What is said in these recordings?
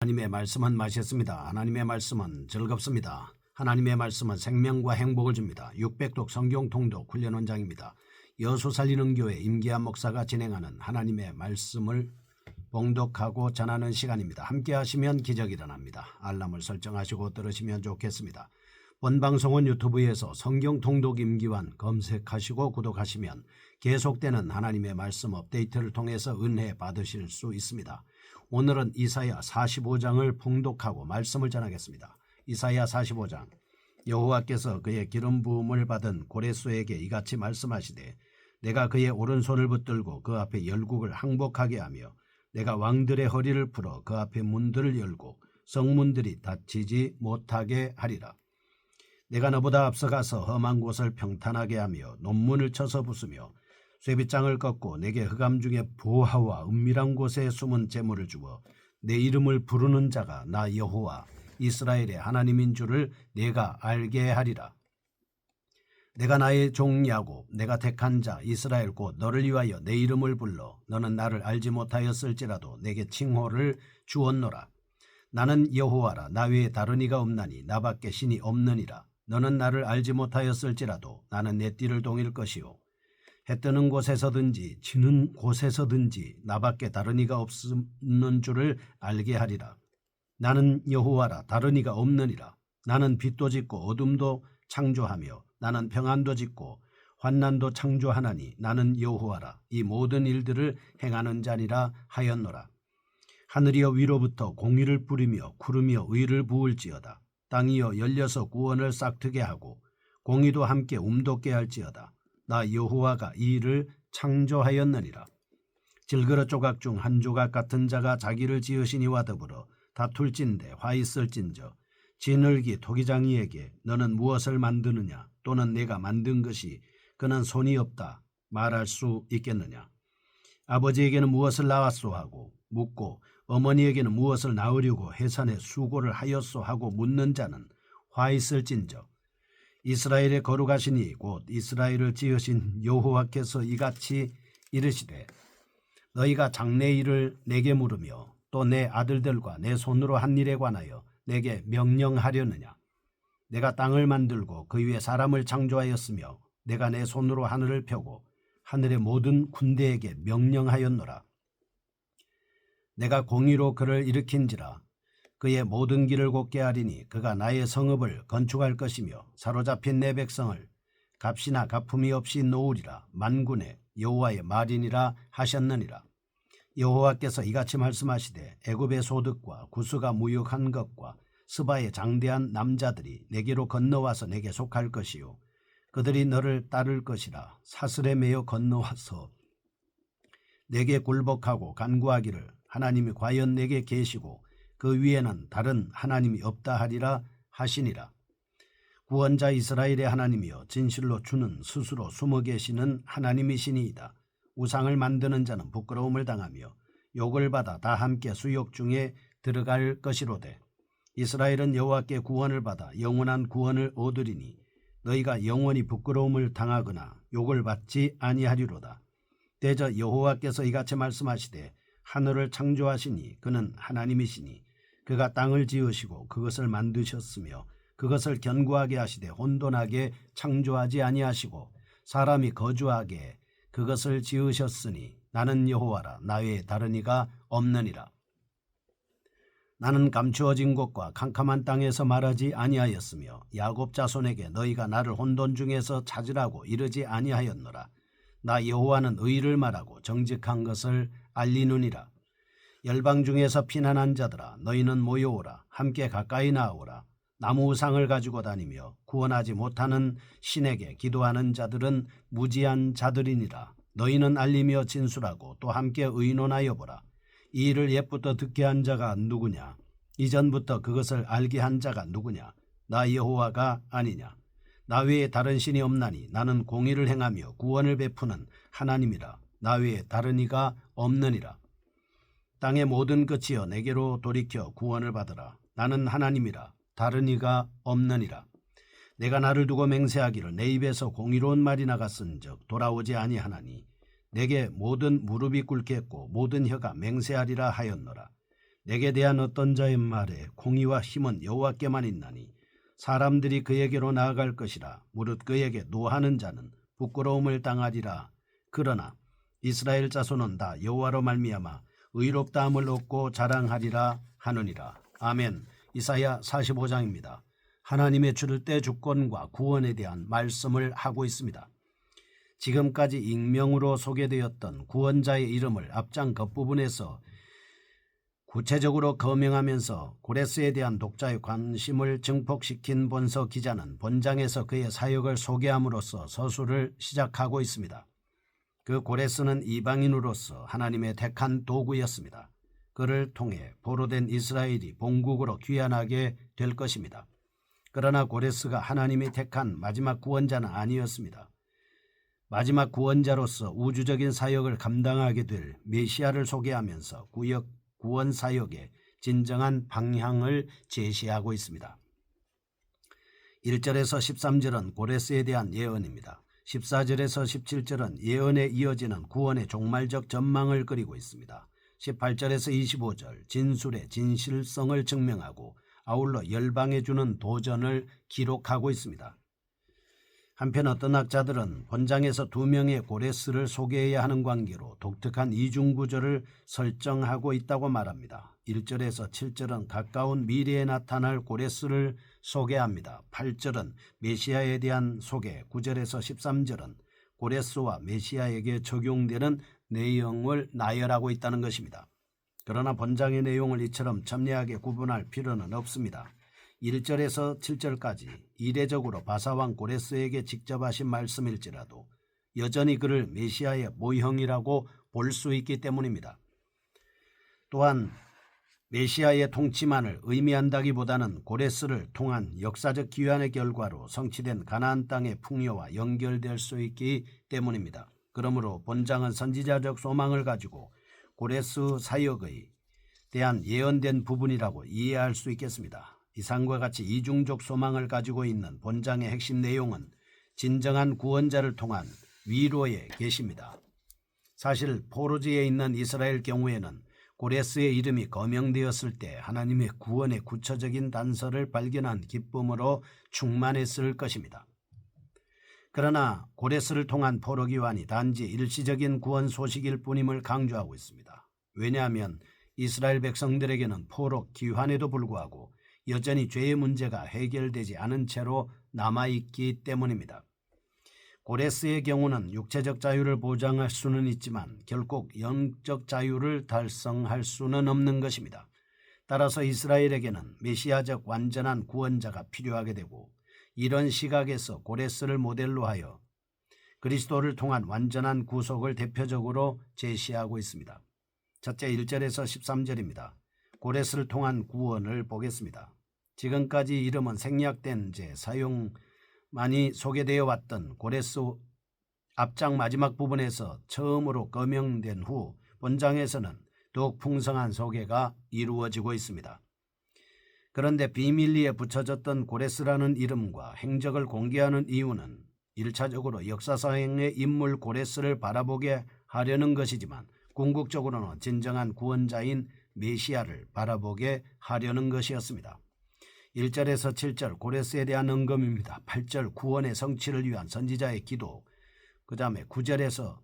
하나님의 말씀은 맛있습니다. 하나님의 말씀은 즐겁습니다. 하나님의 말씀은 생명과 행복을 줍니다. 600독 성경 통독 훈련 원장입니다. 여수 살리는 교회 임기한 목사가 진행하는 하나님의 말씀을 봉독하고 전하는 시간입니다. 함께 하시면 기적이 일어납니다. 알람을 설정하시고 들으시면 좋겠습니다. 본 방송은 유튜브에서 성경 통독 임기완 검색하시고 구독하시면 계속되는 하나님의 말씀 업데이트를 통해서 은혜 받으실 수 있습니다. 오늘은 이사야 45장을 봉독하고 말씀을 전하겠습니다. 이사야 45장. 여호와께서 그의 기름 부음을 받은 고레스에게 이같이 말씀하시되 내가 그의 오른손을 붙들고 그 앞에 열국을 항복하게 하며 내가 왕들의 허리를 풀어 그 앞에 문들을 열고 성문들이 닫히지 못하게 하리라. 내가 너보다 앞서가서 험한 곳을 평탄하게 하며 논문을 쳐서 부수며 쇠빗장을 꺾고 내게 흑암 중에 보화와 은밀한 곳에 숨은 재물을 주어 내 이름을 부르는 자가 나 여호와 이스라엘의 하나님인 줄을 내가 알게 하리라. 내가 나의 종 야곱 내가 택한 자 이스라엘 곧 너를 위하여 내 이름을 불러 너는 나를 알지 못하였을지라도 내게 칭호를 주었노라. 나는 여호와라 나 외에 다른 이가 없나니 나밖에 신이 없느니라. 너는 나를 알지 못하였을지라도 나는 내 띠를 동일 것이요 해 뜨는 곳에서든지 지는 곳에서든지 나밖에 다른 이가 없는 줄을 알게 하리라. 나는 여호와라 다른 이가 없느니라. 나는 빛도 짓고 어둠도 창조하며 나는 평안도 짓고 환난도 창조하나니 나는 여호와라 이 모든 일들을 행하는 자니라 하였노라. 하늘이여 위로부터 공의를 뿌리며 구름이여 의를 부을지어다. 땅이여 열려서 구원을 싹트게 하고 공의도 함께 움돋게 할지어다. 나 여호와가 이 일을 창조하였느니라. 질그릇 조각 중 한 조각 같은 자가 자기를 지으시니와 더불어 다툴진대 화 있을진저 지늘기 토기장이에게 너는 무엇을 만드느냐 또는 내가 만든 것이 그는 손이 없다 말할 수 있겠느냐. 아버지에게는 무엇을 낳았소 하고 묻고 어머니에게는 무엇을 낳으려고 해산에 수고를 하였소 하고 묻는 자는 화 있을진저 이스라엘의 거룩하시니 곧 이스라엘을 지으신 여호와께서 이같이 이르시되 너희가 장래 일을 내게 물으며 또 내 아들들과 내 손으로 한 일에 관하여 내게 명령하려느냐. 내가 땅을 만들고 그 위에 사람을 창조하였으며 내가 내 손으로 하늘을 펴고 하늘의 모든 군대에게 명령하였노라. 내가 공의로 그를 일으킨지라. 그의 모든 길을 곧게 하리니 그가 나의 성읍을 건축할 것이며 사로잡힌 내 백성을 값이나 갚음이 없이 놓으리라. 만군의 여호와의 말이니라 하셨느니라. 여호와께서 이같이 말씀하시되 애굽의 소득과 구스가 무역한 것과 스바의 장대한 남자들이 내게로 건너와서 내게 속할 것이요 그들이 너를 따를 것이라. 사슬에 매여 건너와서 내게 굴복하고 간구하기를 하나님이 과연 내게 계시고 그 위에는 다른 하나님이 없다 하리라 하시니라. 구원자 이스라엘의 하나님이여 진실로 주는 스스로 숨어 계시는 하나님이시니이다. 우상을 만드는 자는 부끄러움을 당하며 욕을 받아 다 함께 수욕 중에 들어갈 것이로되 이스라엘은 여호와께 구원을 받아 영원한 구원을 얻으리니 너희가 영원히 부끄러움을 당하거나 욕을 받지 아니하리로다. 대저 여호와께서 이같이 말씀하시되 하늘을 창조하시니 그는 하나님이시니 그가 땅을 지으시고 그것을 만드셨으며 그것을 견고하게 하시되 혼돈하게 창조하지 아니하시고 사람이 거주하게 그것을 지으셨으니 나는 여호와라 나 외에 다른 이가 없느니라. 나는 감추어진 곳과 캄캄한 땅에서 말하지 아니하였으며 야곱 자손에게 너희가 나를 혼돈 중에서 찾으라고 이르지 아니하였노라. 나 여호와는 의를 말하고 정직한 것을 알리느니라. 열방 중에서 피난한 자들아 너희는 모여오라. 함께 가까이 나아오라. 나무 우상을 가지고 다니며 구원하지 못하는 신에게 기도하는 자들은 무지한 자들이니라. 너희는 알리며 진술하고 또 함께 의논하여 보라. 이 일을 옛부터 듣게 한 자가 누구냐. 이전부터 그것을 알게 한 자가 누구냐. 나 여호와가 아니냐. 나 외에 다른 신이 없나니 나는 공의를 행하며 구원을 베푸는 하나님이라. 나 외에 다른 이가 없느니라. 땅의 모든 끝이여 내게로 돌이켜 구원을 받으라. 나는 하나님이라 다른 이가 없느니라. 내가 나를 두고 맹세하기를 내 입에서 공의로운 말이 나갔은즉 돌아오지 아니하나니 내게 모든 무릎이 꿇겠고 모든 혀가 맹세하리라 하였노라. 내게 대한 어떤 자의 말에 공의와 힘은 여호와께만 있나니 사람들이 그에게로 나아갈 것이라. 무릇 그에게 노하는 자는 부끄러움을 당하리라. 그러나 이스라엘 자손은 다 여호와로 말미암아 의롭다함을 얻고 자랑하리라 하느니라. 아멘. 이사야 45장입니다. 하나님의 주를 때 주권과 구원에 대한 말씀을 하고 있습니다. 지금까지 익명으로 소개되었던 구원자의 이름을 앞장 겉부분에서 구체적으로 거명하면서 고레스에 대한 독자의 관심을 증폭시킨 본서 기자는 본장에서 그의 사역을 소개함으로써 서술을 시작하고 있습니다. 그 고레스는 이방인으로서 하나님의 택한 도구였습니다. 그를 통해 포로된 이스라엘이 본국으로 귀환하게 될 것입니다. 그러나 고레스가 하나님이 택한 마지막 구원자는 아니었습니다. 마지막 구원자로서 우주적인 사역을 감당하게 될 메시아를 소개하면서 구원 사역의 진정한 방향을 제시하고 있습니다. 1절에서 13절은 고레스에 대한 예언입니다. 14절에서 17절은 예언에 이어지는 구원의 종말적 전망을 그리고 있습니다. 18절에서 25절 진술의 진실성을 증명하고 아울러 열방에 주는 도전을 기록하고 있습니다. 한편 어떤 학자들은 본장에서 두 명의 고레스를 소개해야 하는 관계로 독특한 이중구조를 설정하고 있다고 말합니다. 1절에서 7절은 가까운 미래에 나타날 고레스를 소개합니다. 8절은 메시아에 대한 소개, 9절에서 13절은 고레스와 메시아에게 적용되는 내용을 나열하고 있다는 것입니다. 그러나 본장의 내용을 이처럼 첨예하게 구분할 필요는 없습니다. 1절에서 7절까지 이례적으로 바사왕 고레스에게 직접 하신 말씀일지라도 여전히 그를 메시아의 모형이라고 볼 수 있기 때문입니다. 또한 메시아의 통치만을 의미한다기보다는 고레스를 통한 역사적 기환의 결과로 성취된 가나안 땅의 풍요와 연결될 수 있기 때문입니다. 그러므로 본장은 선지자적 소망을 가지고 고레스 사역에 대한 예언된 부분이라고 이해할 수 있겠습니다. 이상과 같이 이중적 소망을 가지고 있는 본장의 핵심 내용은 진정한 구원자를 통한 위로에 계십니다. 사실 포로지에 있는 이스라엘 경우에는 고레스의 이름이 거명되었을 때 하나님의 구원의 구체적인 단서를 발견한 기쁨으로 충만했을 것입니다. 그러나 고레스를 통한 포로 귀환이 단지 일시적인 구원 소식일 뿐임을 강조하고 있습니다. 왜냐하면 이스라엘 백성들에게는 포로 귀환에도 불구하고 여전히 죄의 문제가 해결되지 않은 채로 남아있기 때문입니다. 고레스의 경우는 육체적 자유를 보장할 수는 있지만 결국 영적 자유를 달성할 수는 없는 것입니다. 따라서 이스라엘에게는 메시아적 완전한 구원자가 필요하게 되고 이런 시각에서 고레스를 모델로 하여 그리스도를 통한 완전한 구속을 대표적으로 제시하고 있습니다. 첫째 1절에서 13절입니다. 고레스를 통한 구원을 보겠습니다. 지금까지 이름은 생략된 제 사용만이 소개되어 왔던 고레스 앞장 마지막 부분에서 처음으로 거명된 후 본장에서는 더욱 풍성한 소개가 이루어지고 있습니다. 그런데 비밀리에 붙여졌던 고레스라는 이름과 행적을 공개하는 이유는 1차적으로 역사상의 인물 고레스를 바라보게 하려는 것이지만 궁극적으로는 진정한 구원자인 메시아를 바라보게 하려는 것이었습니다. 1절에서 7절 고레스에 대한 언급입니다. 8절 구원의 성취를 위한 선지자의 기도, 그 다음에 9절에서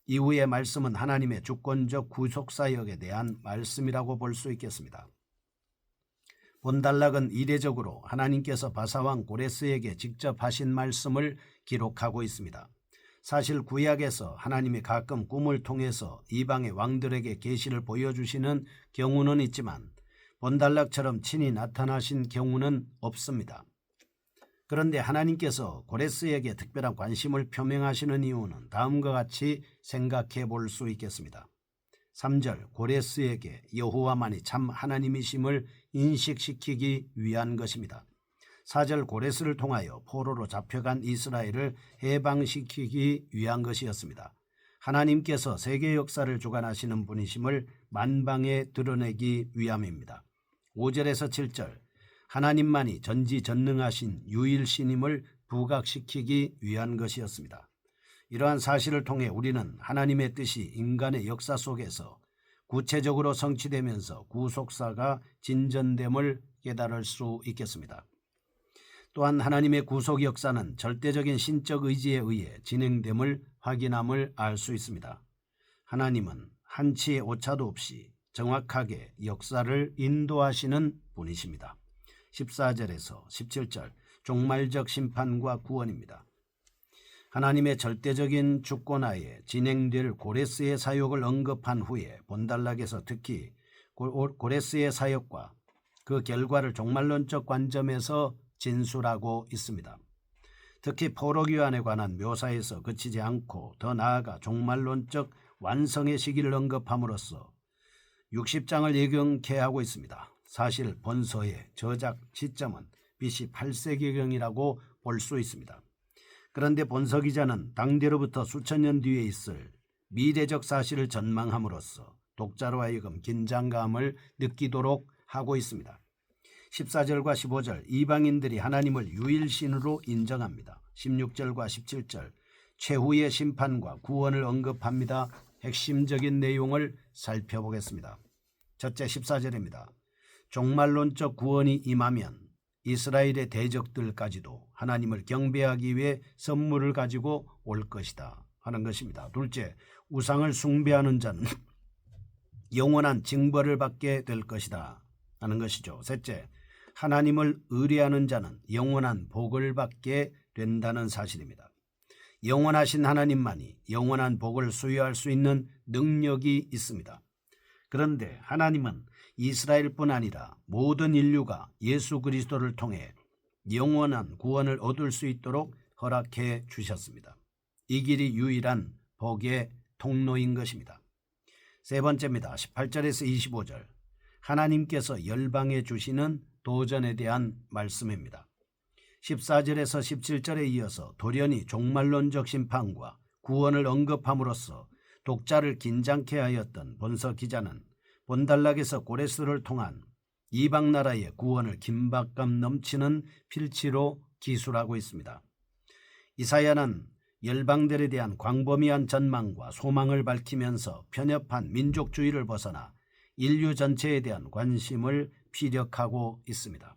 이후의 말씀은 하나님의 주권적 구속사역에 대한 말씀이라고 볼 수 있겠습니다. 본단락은 이례적으로 하나님께서 바사왕 고레스에게 직접 하신 말씀을 기록하고 있습니다. 사실 구약에서 하나님이 가끔 꿈을 통해서 이방의 왕들에게 계시를 보여주시는 경우는 있지만 본단락처럼 친히 나타나신 경우는 없습니다. 그런데 하나님께서 고레스에게 특별한 관심을 표명하시는 이유는 다음과 같이 생각해 볼 수 있겠습니다. 3절 고레스에게 여호와만이 참 하나님이심을 인식시키기 위한 것입니다. 4절 고레스를 통하여 포로로 잡혀간 이스라엘을 해방시키기 위한 것이었습니다. 하나님께서 세계 역사를 주관하시는 분이심을 만방에 드러내기 위함입니다. 5절에서 7절 하나님만이 전지전능하신 유일신임을 부각시키기 위한 것이었습니다. 이러한 사실을 통해 우리는 하나님의 뜻이 인간의 역사 속에서 구체적으로 성취되면서 구속사가 진전됨을 깨달을 수 있겠습니다. 또한 하나님의 구속 역사는 절대적인 신적 의지에 의해 진행됨을 확인함을 알 수 있습니다. 하나님은 한치의 오차도 없이 정확하게 역사를 인도하시는 분이십니다. 14절에서 17절 종말적 심판과 구원입니다. 하나님의 절대적인 주권하에 진행될 고레스의 사역을 언급한 후에 본달락에서 특히 고레스의 사역과 그 결과를 종말론적 관점에서 진술하고 있습니다. 특히 포로기환에 관한 묘사에서 그치지 않고 더 나아가 종말론적 완성의 시기를 언급함으로써 60장을 예견케 하고 있습니다. 사실 본서의 저작 시점은 BC 8세기경이라고 볼 수 있습니다. 그런데 본서 기자는 당대로부터 수천 년 뒤에 있을 미래적 사실을 전망함으로써 독자로 하여금 긴장감을 느끼도록 하고 있습니다. 14절과 15절 이방인들이 하나님을 유일신으로 인정합니다. 16절과 17절 최후의 심판과 구원을 언급합니다. 핵심적인 내용을 살펴보겠습니다. 첫째 14절입니다. 종말론적 구원이 임하면 이스라엘의 대적들까지도 하나님을 경배하기 위해 선물을 가지고 올 것이다 하는 것입니다. 둘째, 우상을 숭배하는 자는 영원한 징벌을 받게 될 것이다 하는 것이죠. 셋째, 하나님을 의뢰하는 자는 영원한 복을 받게 된다는 사실입니다. 영원하신 하나님만이 영원한 복을 수여할 수 있는 능력이 있습니다. 그런데 하나님은 이스라엘뿐 아니라 모든 인류가 예수 그리스도를 통해 영원한 구원을 얻을 수 있도록 허락해 주셨습니다. 이 길이 유일한 복의 통로인 것입니다. 세 번째입니다. 18절에서 25절 하나님께서 열방에 주시는 도전에 대한 말씀입니다. 14절에서 17절에 이어서 돌연히 종말론적 심판과 구원을 언급함으로써 독자를 긴장케 하였던 본서 기자는 본달락에서 고레스를 통한 이방 나라의 구원을 긴박감 넘치는 필치로 기술하고 있습니다. 이사야는 열방들에 대한 광범위한 전망과 소망을 밝히면서 편협한 민족주의를 벗어나 인류 전체에 대한 관심을 피력하고 있습니다.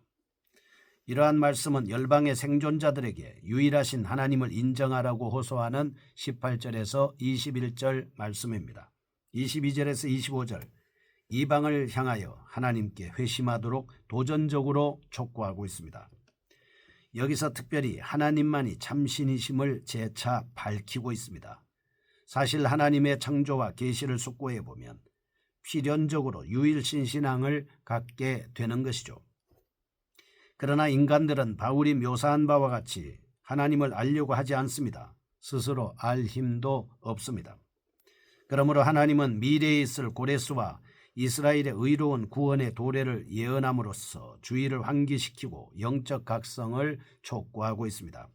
이러한 말씀은 열방의 생존자들에게 유일하신 하나님을 인정하라고 호소하는 18절에서 21절 말씀입니다. 22절에서 25절 이방을 향하여 하나님께 회심하도록 도전적으로 촉구하고 있습니다. 여기서 특별히 하나님만이 참신이심을 재차 밝히고 있습니다. 사실 하나님의 창조와 계시를 숙고해 보면 필연적으로 유일신 신앙을 갖게 되는 것이죠. 그러나 인간들은 바울이 묘사한 바와 같이 하나님을 알려고 하지 않습니다. 스스로 알 힘도 없습니다. 그러므로 하나님은 미래에 있을 고레스와 이스라엘의 의로운 구원의 도래를 예언함으로써 주의를 환기시키고 영적 각성을 촉구하고 있습니다.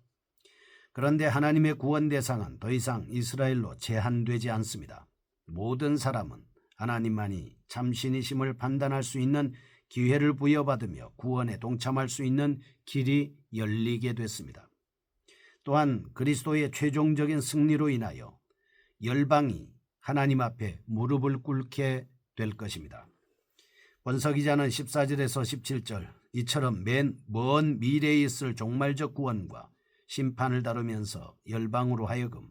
그런데 하나님의 구원 대상은 더 이상 이스라엘로 제한되지 않습니다. 모든 사람은 하나님만이 참신이심을 판단할 수 있는 기회를 부여받으며 구원에 동참할 수 있는 길이 열리게 됐습니다. 또한 그리스도의 최종적인 승리로 인하여 열방이 하나님 앞에 무릎을 꿇게 될 것입니다. 본서 기자는 14절에서 17절 이처럼 먼 미래에 있을 종말적 구원과 심판을 다루면서 열방으로 하여금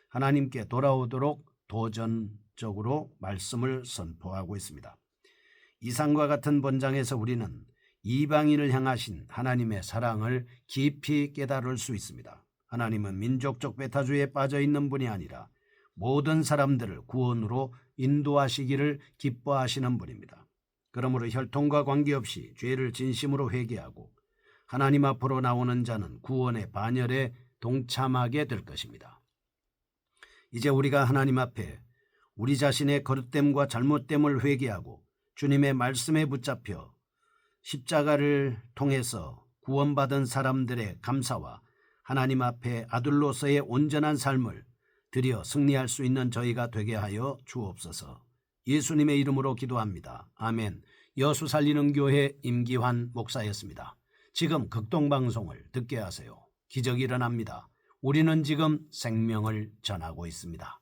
하나님께 돌아오도록 도전적으로 말씀을 선포하고 있습니다. 이상과 같은 본장에서 우리는 이방인을 향하신 하나님의 사랑을 깊이 깨달을 수 있습니다. 하나님은 민족적 배타주의에 빠져있는 분이 아니라 모든 사람들을 구원으로 인도하시기를 기뻐하시는 분입니다. 그러므로 혈통과 관계없이 죄를 진심으로 회개하고 하나님 앞으로 나오는 자는 구원의 반열에 동참하게 될 것입니다. 이제 우리가 하나님 앞에 우리 자신의 거듭됨과 잘못됨을 회개하고 주님의 말씀에 붙잡혀 십자가를 통해서 구원받은 사람들의 감사와 하나님 앞에 아들로서의 온전한 삶을 드려 승리할 수 있는 저희가 되게 하여 주옵소서. 예수님의 이름으로 기도합니다. 아멘. 여수 살리는 교회 임기환 목사였습니다. 지금 극동방송을 듣게 하세요. 기적이 일어납니다. 우리는 지금 생명을 전하고 있습니다.